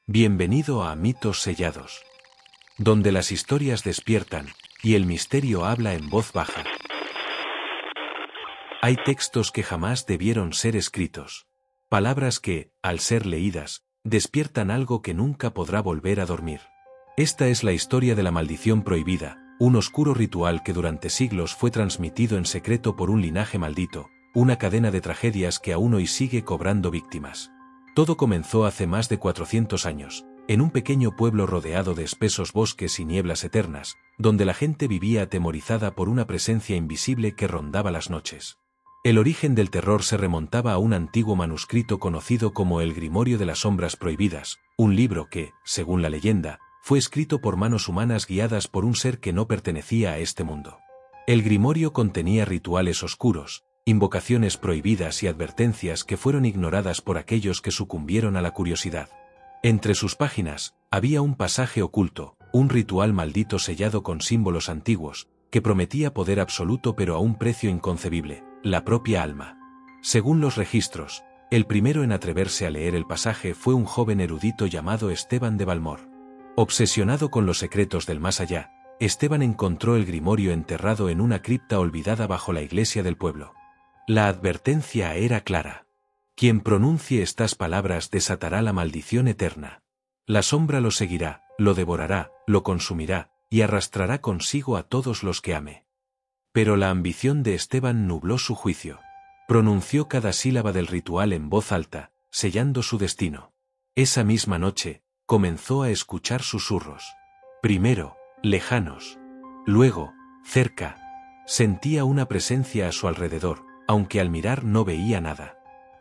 Bienvenido a Mitos Sellados, donde las historias despiertan y el misterio habla en voz baja. Hay textos que jamás debieron ser escritos. Palabras que, al ser leídas, despiertan algo que nunca podrá volver a dormir. Esta es la historia de la maldición prohibida, un oscuro ritual que durante siglos fue transmitido en secreto por un linaje maldito, una cadena de tragedias que aún hoy sigue cobrando víctimas. Todo comenzó hace más de 400 años, en un pequeño pueblo rodeado de espesos bosques y nieblas eternas, donde la gente vivía atemorizada por una presencia invisible que rondaba las noches. El origen del terror se remontaba a un antiguo manuscrito conocido como el Grimorio de las Sombras Prohibidas, un libro que, según la leyenda, fue escrito por manos humanas guiadas por un ser que no pertenecía a este mundo. El Grimorio contenía rituales oscuros, invocaciones prohibidas y advertencias que fueron ignoradas por aquellos que sucumbieron a la curiosidad. Entre sus páginas, había un pasaje oculto, un ritual maldito sellado con símbolos antiguos, que prometía poder absoluto pero a un precio inconcebible, la propia alma. Según los registros, el primero en atreverse a leer el pasaje fue un joven erudito llamado Esteban de Valmor. Obsesionado con los secretos del más allá, Esteban encontró el grimorio enterrado en una cripta olvidada bajo la iglesia del pueblo. La advertencia era clara. Quien pronuncie estas palabras desatará la maldición eterna. La sombra lo seguirá, lo devorará, lo consumirá, y arrastrará consigo a todos los que ame. Pero la ambición de Esteban nubló su juicio. Pronunció cada sílaba del ritual en voz alta, sellando su destino. Esa misma noche, comenzó a escuchar susurros. Primero, lejanos. Luego, cerca. Sentía una presencia a su alrededor, aunque al mirar no veía nada.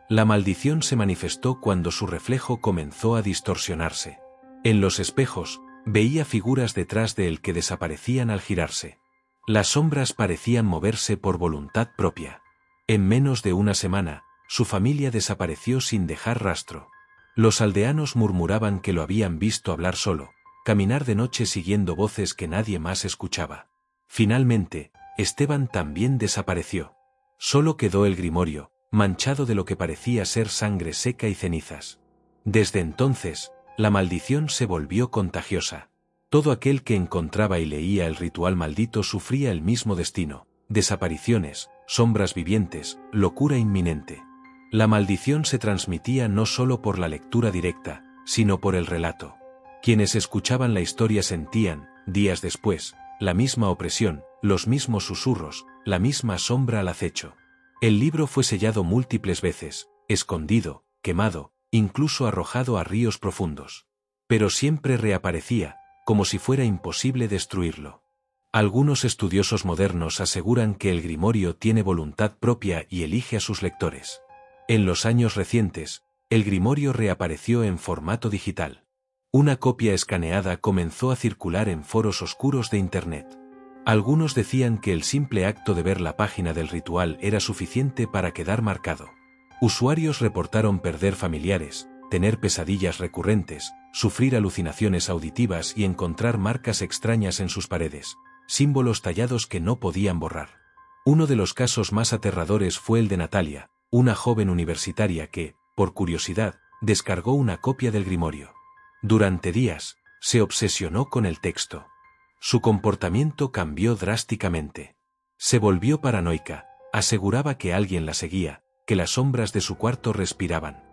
La maldición se manifestó cuando su reflejo comenzó a distorsionarse. En los espejos, veía figuras detrás de él que desaparecían al girarse. Las sombras parecían moverse por voluntad propia. En menos de una semana, su familia desapareció sin dejar rastro. Los aldeanos murmuraban que lo habían visto hablar solo, caminar de noche siguiendo voces que nadie más escuchaba. Finalmente, Esteban también desapareció. Solo quedó el grimorio, manchado de lo que parecía ser sangre seca y cenizas. Desde entonces, la maldición se volvió contagiosa. Todo aquel que encontraba y leía el ritual maldito sufría el mismo destino: desapariciones, sombras vivientes, locura inminente. La maldición se transmitía no solo por la lectura directa, sino por el relato. Quienes escuchaban la historia sentían, días después, la misma opresión, los mismos susurros, la misma sombra al acecho. El libro fue sellado múltiples veces, escondido, quemado, incluso arrojado a ríos profundos. Pero siempre reaparecía, como si fuera imposible destruirlo. Algunos estudiosos modernos aseguran que el grimorio tiene voluntad propia y elige a sus lectores. En los años recientes, el grimorio reapareció en formato digital. Una copia escaneada comenzó a circular en foros oscuros de Internet. Algunos decían que el simple acto de ver la página del ritual era suficiente para quedar marcado. Usuarios reportaron perder familiares, tener pesadillas recurrentes, sufrir alucinaciones auditivas y encontrar marcas extrañas en sus paredes, símbolos tallados que no podían borrar. Uno de los casos más aterradores fue el de Natalia, una joven universitaria que, por curiosidad, descargó una copia del grimorio. Durante días, se obsesionó con el texto. Su comportamiento cambió drásticamente. Se volvió paranoica, aseguraba que alguien la seguía, que las sombras de su cuarto respiraban.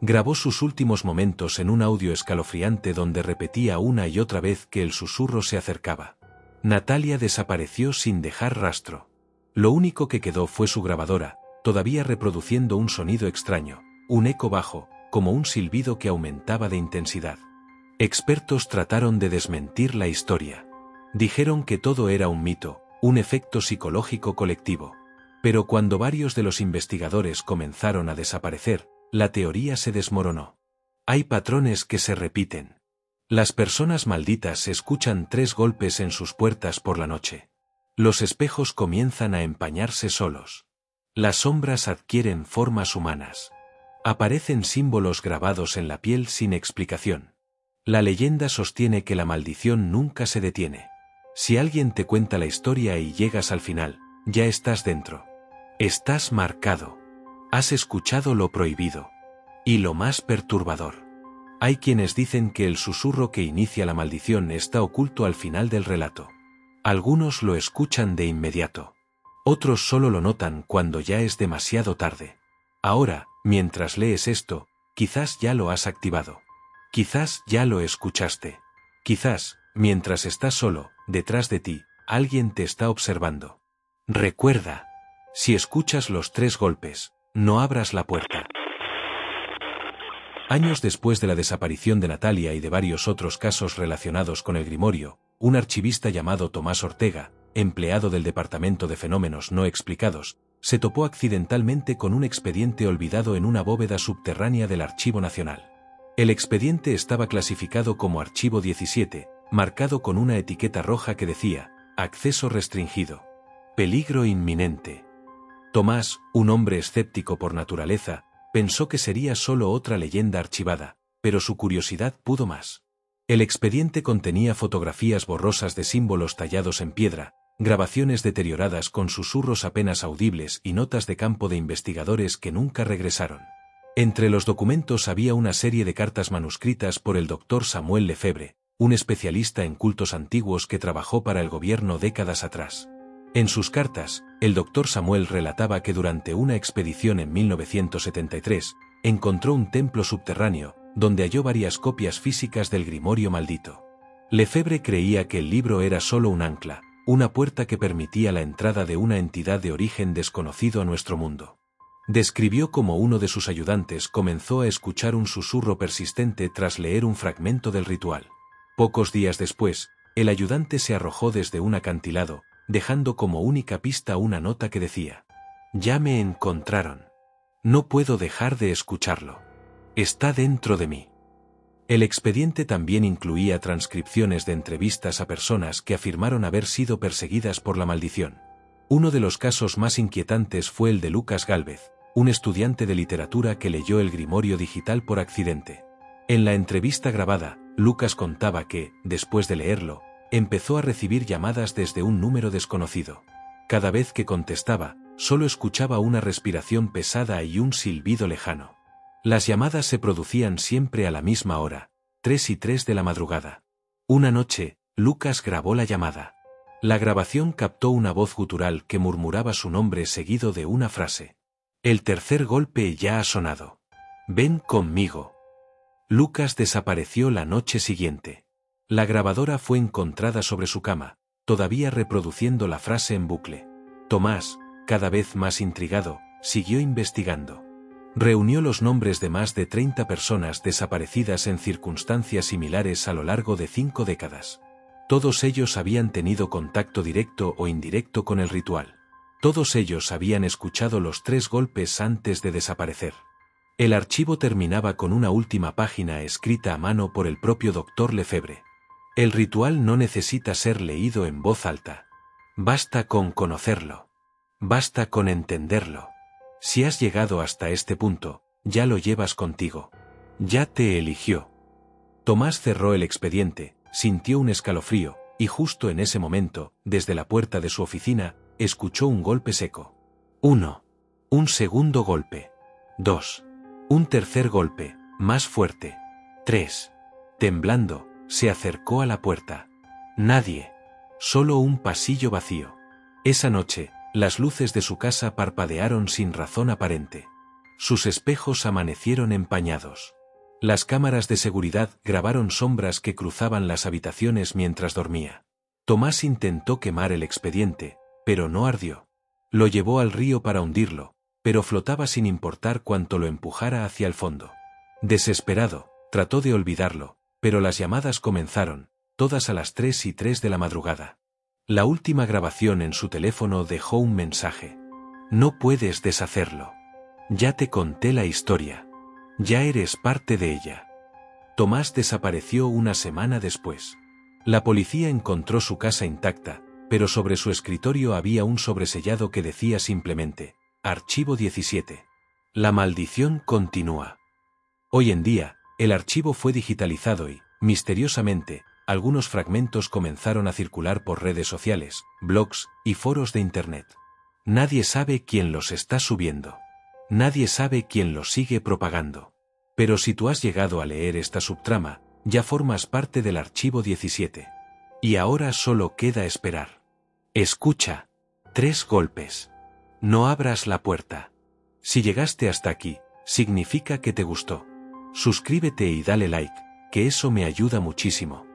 Grabó sus últimos momentos en un audio escalofriante donde repetía una y otra vez que el susurro se acercaba. Natalia desapareció sin dejar rastro. Lo único que quedó fue su grabadora, todavía reproduciendo un sonido extraño, un eco bajo, como un silbido que aumentaba de intensidad. Expertos trataron de desmentir la historia. Dijeron que todo era un mito, un efecto psicológico colectivo. Pero cuando varios de los investigadores comenzaron a desaparecer, la teoría se desmoronó. Hay patrones que se repiten. Las personas malditas escuchan 3 golpes en sus puertas por la noche. Los espejos comienzan a empañarse solos. Las sombras adquieren formas humanas. Aparecen símbolos grabados en la piel sin explicación. La leyenda sostiene que la maldición nunca se detiene. Si alguien te cuenta la historia y llegas al final, ya estás dentro. Estás marcado. Has escuchado lo prohibido. Y lo más perturbador: Hay quienes dicen que el susurro que inicia la maldición está oculto al final del relato. Algunos lo escuchan de inmediato. Otros solo lo notan cuando ya es demasiado tarde. Ahora, mientras lees esto, quizás ya lo has activado. Quizás ya lo escuchaste. Quizás, mientras estás solo, detrás de ti, alguien te está observando. Recuerda, si escuchas los 3 golpes, no abras la puerta. Años después de la desaparición de Natalia y de varios otros casos relacionados con el Grimorio, un archivista llamado Tomás Ortega, empleado del Departamento de Fenómenos No Explicados, se topó accidentalmente con un expediente olvidado en una bóveda subterránea del Archivo Nacional. El expediente estaba clasificado como Archivo 17, marcado con una etiqueta roja que decía, acceso restringido. Peligro inminente. Tomás, un hombre escéptico por naturaleza, pensó que sería solo otra leyenda archivada, pero su curiosidad pudo más. El expediente contenía fotografías borrosas de símbolos tallados en piedra, grabaciones deterioradas con susurros apenas audibles y notas de campo de investigadores que nunca regresaron. Entre los documentos había una serie de cartas manuscritas por el Dr. Samuel Lefebvre, un especialista en cultos antiguos que trabajó para el gobierno décadas atrás. En sus cartas, el Dr. Samuel relataba que durante una expedición en 1973, encontró un templo subterráneo, donde halló varias copias físicas del Grimorio maldito. Lefebvre creía que el libro era solo un ancla, una puerta que permitía la entrada de una entidad de origen desconocido a nuestro mundo. Describió cómo uno de sus ayudantes comenzó a escuchar un susurro persistente tras leer un fragmento del ritual. Pocos días después, el ayudante se arrojó desde un acantilado, dejando como única pista una nota que decía: «Ya me encontraron. No puedo dejar de escucharlo. Está dentro de mí». El expediente también incluía transcripciones de entrevistas a personas que afirmaron haber sido perseguidas por la maldición. Uno de los casos más inquietantes fue el de Lucas Gálvez, un estudiante de literatura que leyó el Grimorio digital por accidente. En la entrevista grabada, Lucas contaba que, después de leerlo, empezó a recibir llamadas desde un número desconocido. Cada vez que contestaba, solo escuchaba una respiración pesada y un silbido lejano. Las llamadas se producían siempre a la misma hora, 3:03 de la madrugada. Una noche, Lucas grabó la llamada. La grabación captó una voz gutural que murmuraba su nombre seguido de una frase. «El tercer golpe ya ha sonado. Ven conmigo». Lucas desapareció la noche siguiente. La grabadora fue encontrada sobre su cama, todavía reproduciendo la frase en bucle. Tomás, cada vez más intrigado, siguió investigando. Reunió los nombres de más de 30 personas desaparecidas en circunstancias similares a lo largo de 5 décadas. Todos ellos habían tenido contacto directo o indirecto con el ritual. Todos ellos habían escuchado los 3 golpes antes de desaparecer. El archivo terminaba con una última página escrita a mano por el propio Dr. Lefebvre. El ritual no necesita ser leído en voz alta. Basta con conocerlo. Basta con entenderlo. Si has llegado hasta este punto, ya lo llevas contigo. Ya te eligió. Tomás cerró el expediente, sintió un escalofrío, y justo en ese momento, desde la puerta de su oficina, escuchó un golpe seco. 1. Un segundo golpe. 2. Un tercer golpe, más fuerte. 3. Temblando, se acercó a la puerta. Nadie. Solo un pasillo vacío. Esa noche, las luces de su casa parpadearon sin razón aparente. Sus espejos amanecieron empañados. Las cámaras de seguridad grabaron sombras que cruzaban las habitaciones mientras dormía. Tomás intentó quemar el expediente, pero no ardió. Lo llevó al río para hundirlo, pero flotaba sin importar cuánto lo empujara hacia el fondo. Desesperado, trató de olvidarlo, pero las llamadas comenzaron, todas a las 3:03 de la madrugada. La última grabación en su teléfono dejó un mensaje. No puedes deshacerlo. Ya te conté la historia. Ya eres parte de ella. Tomás desapareció una semana después. La policía encontró su casa intacta, pero sobre su escritorio había un sobresellado que decía simplemente, Archivo 17. La maldición continúa. Hoy en día, el archivo fue digitalizado y, misteriosamente, algunos fragmentos comenzaron a circular por redes sociales, blogs y foros de Internet. Nadie sabe quién los está subiendo. Nadie sabe quién los sigue propagando. Pero si tú has llegado a leer esta subtrama, ya formas parte del archivo 17. Y ahora solo queda esperar. Escucha. 3 golpes. No abras la puerta. Si llegaste hasta aquí, significa que te gustó. Suscríbete y dale like, que eso me ayuda muchísimo.